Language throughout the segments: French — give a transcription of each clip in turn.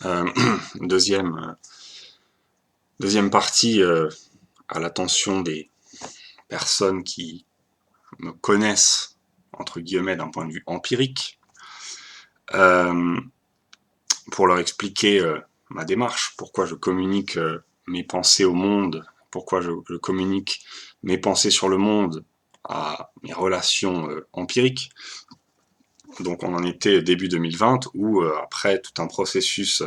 Euh, deuxième, deuxième partie à l'attention des personnes qui me connaissent, entre guillemets, d'un point de vue empirique, euh, pour leur expliquer ma démarche, pourquoi je communique mes pensées au monde, pourquoi je communique mes pensées sur le monde à mes relations empiriques. Donc on en était début 2020, où après tout un processus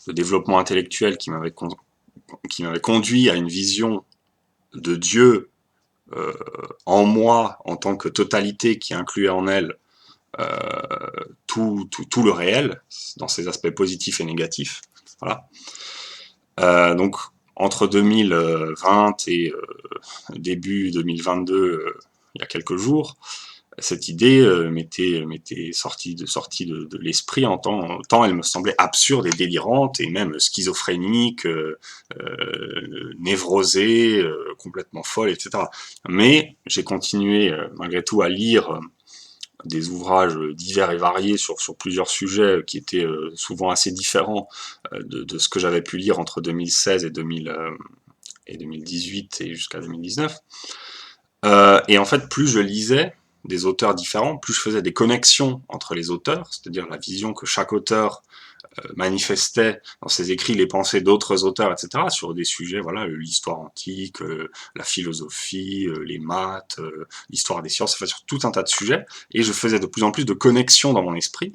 de développement intellectuel qui m'avait conduit à une vision de Dieu euh, en moi en tant que totalité qui incluait en elle tout le réel, dans ses aspects positifs et négatifs. Voilà. Donc entre 2020 et début 2022, il y a quelques jours, cette idée m'était sortie de l'esprit en tant elle me semblait absurde et délirante et même schizophrénique, névrosée, complètement folle, etc. Mais j'ai continué malgré tout à lire des ouvrages divers et variés sur plusieurs sujets qui étaient souvent assez différents de ce que j'avais pu lire entre 2016 et 2018 et jusqu'à 2019. Et en fait, plus je lisais des auteurs différents, plus je faisais des connexions entre les auteurs, c'est-à-dire la vision que chaque auteur manifestait dans ses écrits les pensées d'autres auteurs, etc., sur des sujets, voilà, l'histoire antique, la philosophie, les maths, l'histoire des sciences, enfin, sur tout un tas de sujets, et je faisais de plus en plus de connexions dans mon esprit.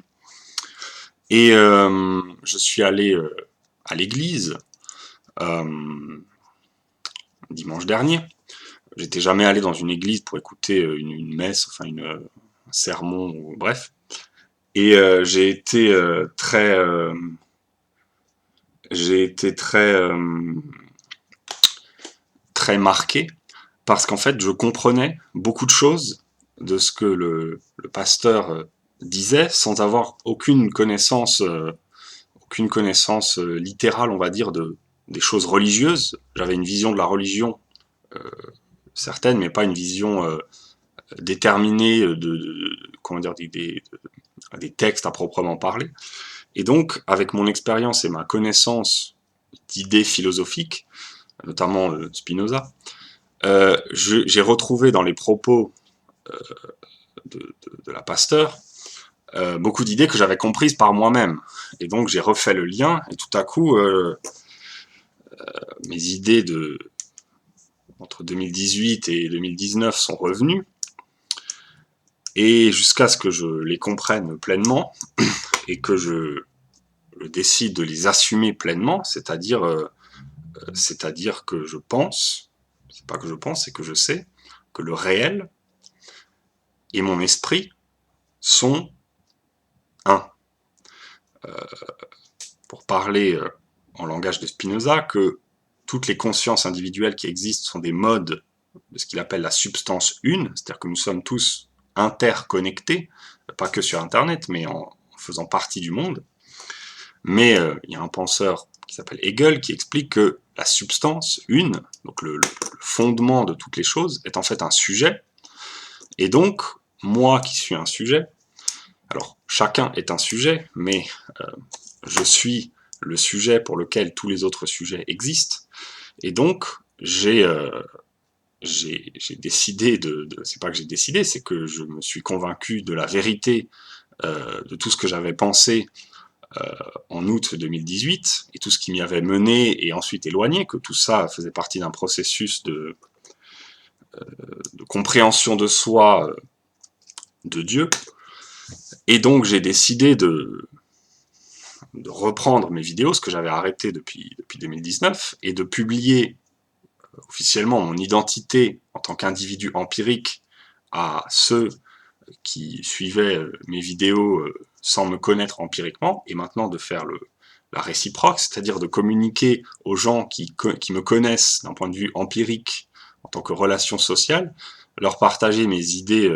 Et je suis allé à l'église dimanche dernier. J'étais jamais allé dans une église pour écouter une messe, enfin un sermon, ou bref. Et j'ai été très marqué parce qu'en fait, je comprenais beaucoup de choses de ce que le pasteur disait sans avoir aucune connaissance littérale, on va dire, des choses religieuses. J'avais une vision de la religion certaine, mais pas une vision déterminée comment dire, des textes à proprement parler. Et donc, avec mon expérience et ma connaissance d'idées philosophiques, notamment Spinoza, j'ai retrouvé dans les propos de la Pasteur beaucoup d'idées que j'avais comprises par moi-même. Et donc j'ai refait le lien, et tout à coup, mes idées entre 2018 et 2019 sont revenues, et jusqu'à ce que je les comprenne pleinement, et que je décide de les assumer pleinement, c'est-à-dire que je pense, c'est pas que je pense, c'est que je sais que le réel et mon esprit sont un. Pour parler en langage de Spinoza, que toutes les consciences individuelles qui existent sont des modes de ce qu'il appelle la substance une, c'est-à-dire que nous sommes tous interconnectés, pas que sur Internet, mais en faisant partie du monde. Mais il y a un penseur qui s'appelle Hegel qui explique que la substance une, donc le fondement de toutes les choses, est en fait un sujet. Et donc, moi qui suis un sujet, alors chacun est un sujet, mais je suis le sujet pour lequel tous les autres sujets existent. Et donc, j'ai décidé c'est pas que j'ai décidé, c'est que je me suis convaincu de la vérité de tout ce que j'avais pensé en août 2018 et tout ce qui m'y avait mené et ensuite éloigné, que tout ça faisait partie d'un processus de compréhension de soi, de Dieu. Et donc j'ai décidé de reprendre mes vidéos, ce que j'avais arrêté depuis 2019, et de publier officiellement mon identité en tant qu'individu empirique à ceux qui suivaient mes vidéos sans me connaître empiriquement, et maintenant de faire la réciproque, c'est-à-dire de communiquer aux gens qui me connaissent d'un point de vue empirique en tant que relation sociale, leur partager mes idées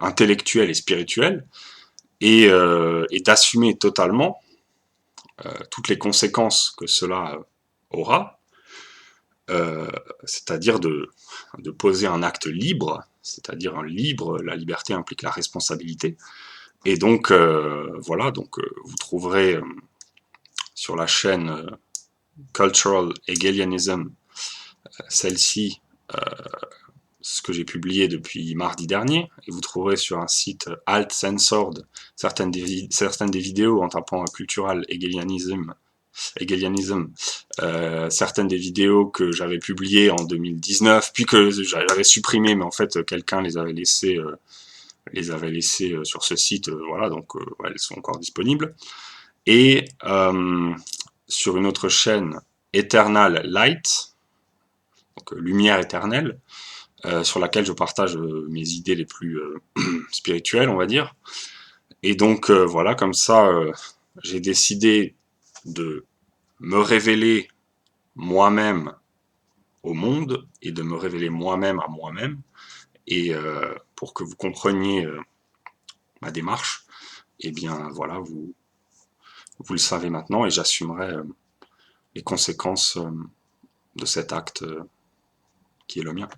intellectuelles et spirituelles, et d'assumer totalement toutes les conséquences que cela aura, c'est-à-dire de poser un acte libre, c'est-à-dire la liberté implique la responsabilité, Et donc, voilà, donc vous trouverez sur la chaîne Cultural Hegelianism, celle-ci, ce que j'ai publié depuis mardi dernier, et vous trouverez sur un site Alt Censored certaines des vidéos en tapant Cultural Hegelianism, certaines des vidéos que j'avais publiées en 2019, puis que j'avais supprimées, mais en fait quelqu'un les avait laissées sur ce site, voilà, donc ouais, elles sont encore disponibles. Et sur une autre chaîne, Eternal Light, donc lumière éternelle, sur laquelle je partage mes idées les plus spirituelles, on va dire. Et donc voilà, comme ça, j'ai décidé de me révéler moi-même au monde et de me révéler moi-même à moi-même. Et pour que vous compreniez ma démarche, eh bien voilà, vous le savez maintenant et j'assumerai les conséquences de cet acte qui est le mien.